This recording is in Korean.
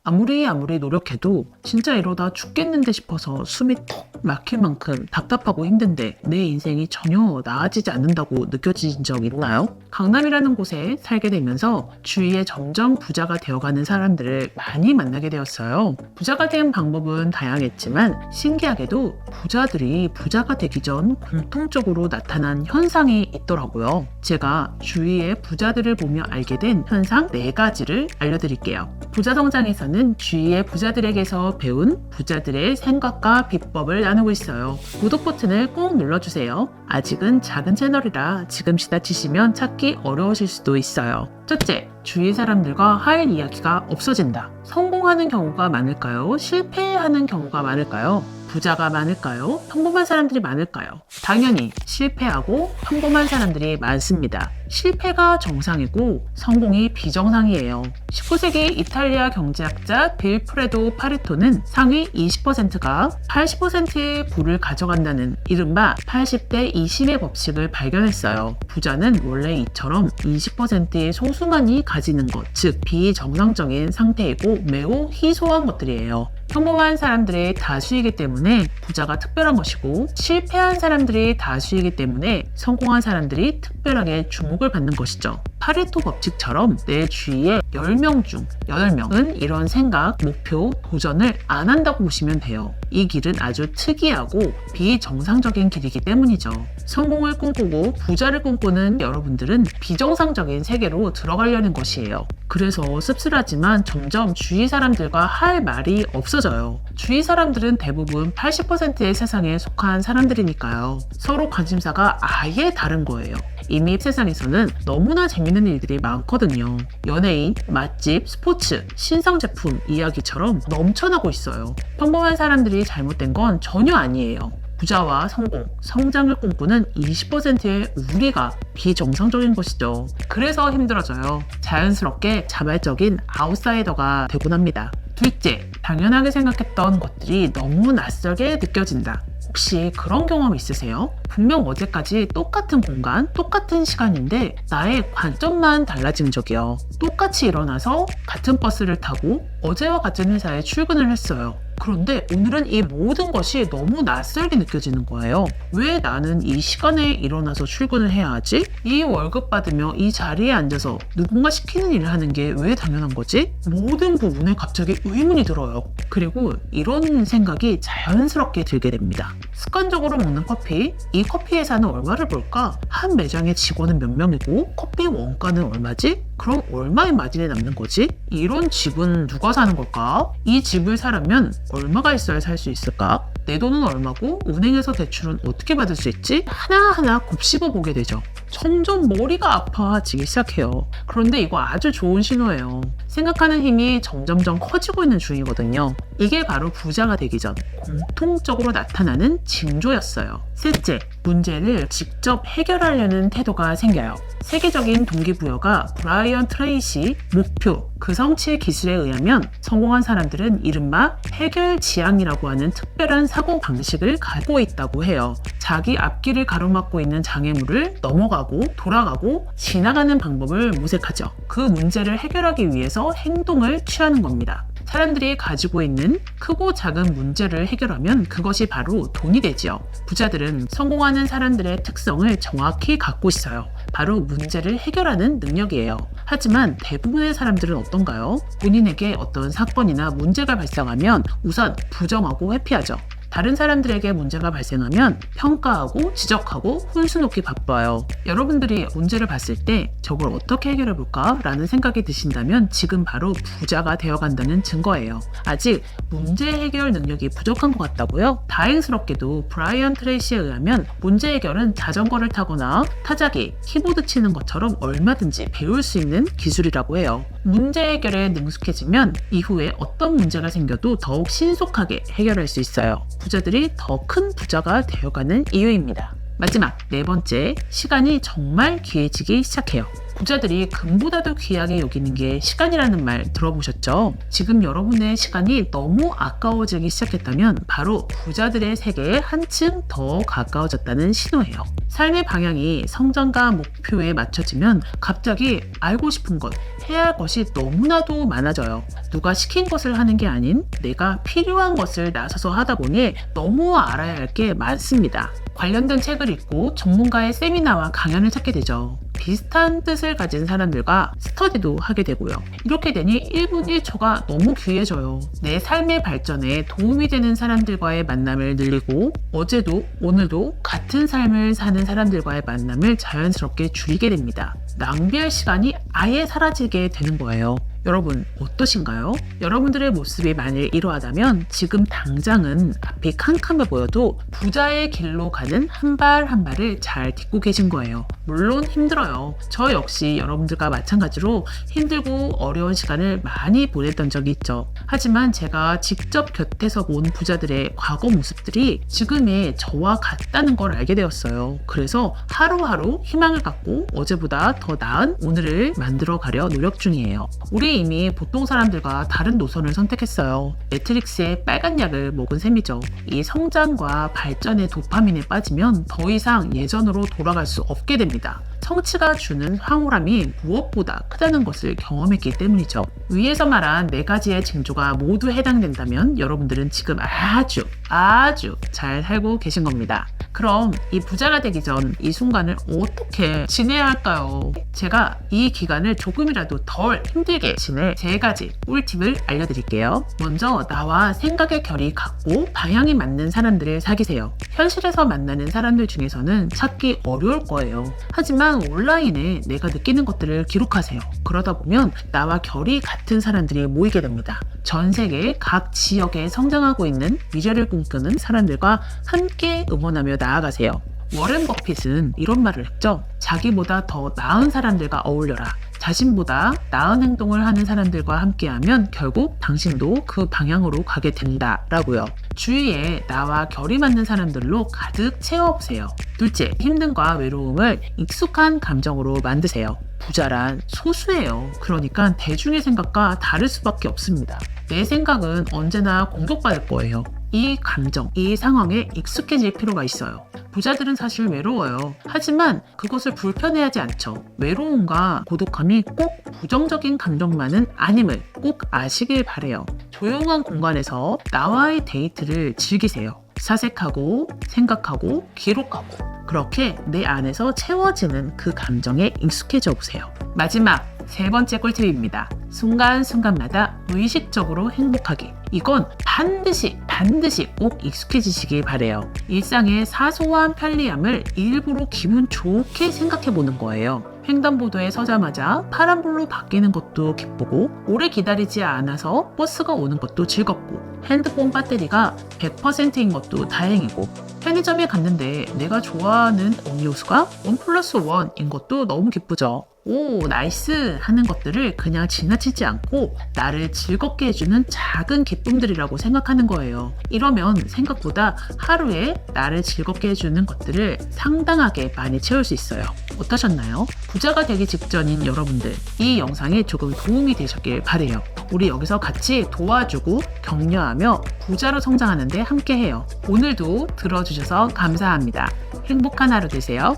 아무리 노력해도 진짜 이러다 죽겠는데 싶어서 숨이 턱 막힐 만큼 답답하고 힘든데 내 인생이 전혀 나아지지 않는다고 느껴진 적 있나요? 강남이라는 곳에 살게 되면서 주위에 점점 부자가 되어가는 사람들을 많이 만나게 되었어요. 부자가 된 방법은 다양했지만 신기하게도 부자들이 부자가 되기 전 공통적으로 나타난 현상이 있더라고요. 제가 주위의 부자들을 보며 알게 된 현상 4가지를 알려드릴게요. 부자 성장에서는 주위의 부자들에게서 배운 부자들의 생각과 비법을 나누고 있어요. 구독 버튼을 꼭 눌러주세요. 아직은 작은 채널이라 지금 지나치시면 찾기 어려우실 수도 있어요. 첫째, 주위 사람들과 할 이야기가 없어진다. 성공하는 경우가 많을까요? 실패하는 경우가 많을까요? 부자가 많을까요? 평범한 사람들이 많을까요? 당연히 실패하고 평범한 사람들이 많습니다. 실패가 정상이고 성공이 비정상이에요. 19세기 이탈리아 경제학자 빌프레도 파레토는 상위 20%가 80%의 부를 가져간다는 이른바 80대 20의 법칙을 발견했어요. 부자는 원래 이처럼 20%의 소수만이 가지는 것, 즉 비정상적인 상태이고 매우 희소한 것들이에요. 평범한 사람들의 다수이기 때문에 부자가 특별한 것이고 실패한 사람들이 다수이기 때문에 성공한 사람들이 특별하게 주목을 받는 것이죠. 파레토 법칙처럼 내 주위에 10명 중 8명은 이런 생각, 목표, 도전을 안 한다고 보시면 돼요. 이 길은 아주 특이하고 비정상적인 길이기 때문이죠. 성공을 꿈꾸고 부자를 꿈꾸는 여러분들은 비정상적인 세계로 들어가려는 것이에요. 그래서 씁쓸하지만 점점 주위 사람들과 할 말이 없어져요. 주위 사람들은 대부분 80%의 세상에 속한 사람들이니까요. 서로 관심사가 아예 다른 거예요. 이미 세상에서는 너무나 재밌는 일들이 많거든요. 연예인, 맛집, 스포츠, 신상제품 이야기처럼 넘쳐나고 있어요. 평범한 사람들이 잘못된 건 전혀 아니에요. 부자와 성공, 성장을 꿈꾸는 20%의 우리가 비정상적인 것이죠. 그래서 힘들어져요. 자연스럽게 자발적인 아웃사이더가 되곤 합니다. 둘째, 당연하게 생각했던 것들이 너무 낯설게 느껴진다. 혹시 그런 경험 있으세요? 분명 어제까지 똑같은 공간, 똑같은 시간인데 나의 관점만 달라진 적이요. 똑같이 일어나서 같은 버스를 타고 어제와 같은 회사에 출근을 했어요. 그런데 오늘은 이 모든 것이 너무 낯설게 느껴지는 거예요. 왜 나는 이 시간에 일어나서 출근을 해야 하지? 이 월급 받으며 이 자리에 앉아서 누군가 시키는 일을 하는 게 왜 당연한 거지? 모든 부분에 갑자기 의문이 들어요. 그리고 이런 생각이 자연스럽게 들게 됩니다. 습관적으로 먹는 커피, 이 커피 회사는 얼마를 벌까? 한 매장의 직원은 몇 명이고 커피 원가는 얼마지? 그럼 얼마의 마진이 남는 거지? 이런 집은 누가 사는 걸까? 이 집을 사려면 얼마가 있어야 살 수 있을까? 내 돈은 얼마고 은행에서 대출은 어떻게 받을 수 있지? 하나하나 곱씹어 보게 되죠. 점점 머리가 아파지기 시작해요. 그런데 이거 아주 좋은 신호예요. 생각하는 힘이 점점점 커지고 있는 중이거든요. 이게 바로 부자가 되기 전 공통적으로 나타나는 징조였어요. 셋째, 문제를 직접 해결하려는 태도가 생겨요. 세계적인 동기부여가 브라이언 트레이시 목표, 그 성취의 기술에 의하면 성공한 사람들은 이른바 해결지향이라고 하는 특별한 사고 방식을 갖고 있다고 해요. 자기 앞길을 가로막고 있는 장애물을 넘어가고 돌아가고 지나가는 방법을 모색하죠. 그 문제를 해결하기 위해서 행동을 취하는 겁니다. 사람들이 가지고 있는 크고 작은 문제를 해결하면 그것이 바로 돈이 되지요. 부자들은 성공하는 사람들의 특성을 정확히 갖고 있어요. 바로 문제를 해결하는 능력이에요. 하지만 대부분의 사람들은 어떤가요? 본인에게 어떤 사건이나 문제가 발생하면 우선 부정하고 회피하죠. 다른 사람들에게 문제가 발생하면 평가하고 지적하고 훈수 놓기 바빠요. 여러분들이 문제를 봤을 때 저걸 어떻게 해결해 볼까? 라는 생각이 드신다면 지금 바로 부자가 되어간다는 증거예요. 아직 문제 해결 능력이 부족한 것 같다고요? 다행스럽게도 브라이언 트레이시에 의하면 문제 해결은 자전거를 타거나 타자기, 키보드 치는 것처럼 얼마든지 배울 수 있는 기술이라고 해요. 문제 해결에 능숙해지면 이후에 어떤 문제가 생겨도 더욱 신속하게 해결할 수 있어요. 부자들이 더 큰 부자가 되어가는 이유입니다. 마지막 4번째, 시간이 정말 귀해지기 시작해요. 부자들이 금보다도 귀하게 여기는 게 시간이라는 말 들어보셨죠? 지금 여러분의 시간이 너무 아까워지기 시작했다면 바로 부자들의 세계에 한층 더 가까워졌다는 신호예요. 삶의 방향이 성장과 목표에 맞춰지면 갑자기 알고 싶은 것, 해야 할 것이 너무나도 많아져요. 누가 시킨 것을 하는 게 아닌 내가 필요한 것을 나서서 하다 보니 너무 알아야 할 게 많습니다. 관련된 책을 읽고 전문가의 세미나와 강연을 찾게 되죠. 비슷한 뜻을 가진 사람들과 스터디도 하게 되고요. 이렇게 되니 1분 1초가 너무 귀해져요. 내 삶의 발전에 도움이 되는 사람들과의 만남을 늘리고 어제도 오늘도 같은 삶을 사는 사람들과의 만남을 자연스럽게 줄이게 됩니다. 낭비할 시간이 아예 사라지게 되는 거예요. 여러분 어떠신가요? 여러분들의 모습이 만일 이러하다면 지금 당장은 앞이 캄캄해 보여도 부자의 길로 가는 한 발 한 발을 잘 딛고 계신 거예요. 물론 힘들어요. 저 역시 여러분들과 마찬가지로 힘들고 어려운 시간을 많이 보냈던 적이 있죠. 하지만 제가 직접 곁에서 본 부자들의 과거 모습들이 지금의 저와 같다는 걸 알게 되었어요. 그래서 하루하루 희망을 갖고 어제보다 더 나은 오늘을 만들어 가려 노력 중이에요. 우리 이미 보통 사람들과 다른 노선을 선택했어요. 매트릭스의 빨간 약을 먹은 셈이죠. 이 성장과 발전의 도파민에 빠지면 더 이상 예전으로 돌아갈 수 없게 됩니다. 성취가 주는 황홀함이 무엇보다 크다는 것을 경험했기 때문이죠. 위에서 말한 4가지의 징조가 모두 해당된다면 여러분들은 지금 아주 잘 살고 계신 겁니다. 그럼 이 부자가 되기 전 이 순간을 어떻게 지내야 할까요? 제가 이 기간을 조금이라도 덜 힘들게 지낼 3가지 꿀팁을 알려드릴게요. 먼저 나와 생각의 결이 같고 방향이 맞는 사람들을 사귀세요. 현실에서 만나는 사람들 중에서는 찾기 어려울 거예요. 하지만 온라인에 내가 느끼는 것들을 기록하세요. 그러다 보면 나와 결이 같은 사람들이 모이게 됩니다. 전 세계 각 지역에 성장하고 있는 미래를 꿈꾸는 사람들과 함께 응원하며 나아가세요. 워렌 버핏은 이런 말을 했죠. 자기보다 더 나은 사람들과 어울려라. 자신보다 나은 행동을 하는 사람들과 함께하면 결국 당신도 그 방향으로 가게 된다라고요. 주위에 나와 결이 맞는 사람들로 가득 채워보세요. 둘째, 힘듦과 외로움을 익숙한 감정으로 만드세요. 부자란 소수예요. 그러니까 대중의 생각과 다를 수밖에 없습니다. 내 생각은 언제나 공격받을 거예요. 이 감정, 이 상황에 익숙해질 필요가 있어요. 부자들은 사실 외로워요. 하지만 그것을 불편해하지 않죠. 외로움과 고독함이 꼭 부정적인 감정만은 아님을 꼭 아시길 바래요. 조용한 공간에서 나와의 데이트를 즐기세요. 사색하고 생각하고 기록하고 그렇게 내 안에서 채워지는 그 감정에 익숙해져 보세요. 마지막 3번째 꿀팁입니다. 순간순간마다 의식적으로 행복하기. 이건 반드시 꼭 익숙해지시길 바래요. 일상의 사소한 편리함을 일부러 기분 좋게 생각해보는 거예요. 횡단보도에 서자마자 파란불로 바뀌는 것도 기쁘고 오래 기다리지 않아서 버스가 오는 것도 즐겁고 핸드폰 배터리가 100%인 것도 다행이고 편의점에 갔는데 내가 좋아하는 음료수가 1+1인 것도 너무 기쁘죠. 오 나이스 하는 것들을 그냥 지나치지 않고 나를 즐겁게 해주는 작은 기쁨들이라고 생각하는 거예요. 이러면 생각보다 하루에 나를 즐겁게 해주는 것들을 상당하게 많이 채울 수 있어요. 어떠셨나요? 부자가 되기 직전인 여러분들, 이 영상이 조금 도움이 되셨길 바래요. 우리 여기서 같이 도와주고 격려하며 부자로 성장하는데 함께해요. 오늘도 들어주셔서 감사합니다. 행복한 하루 되세요.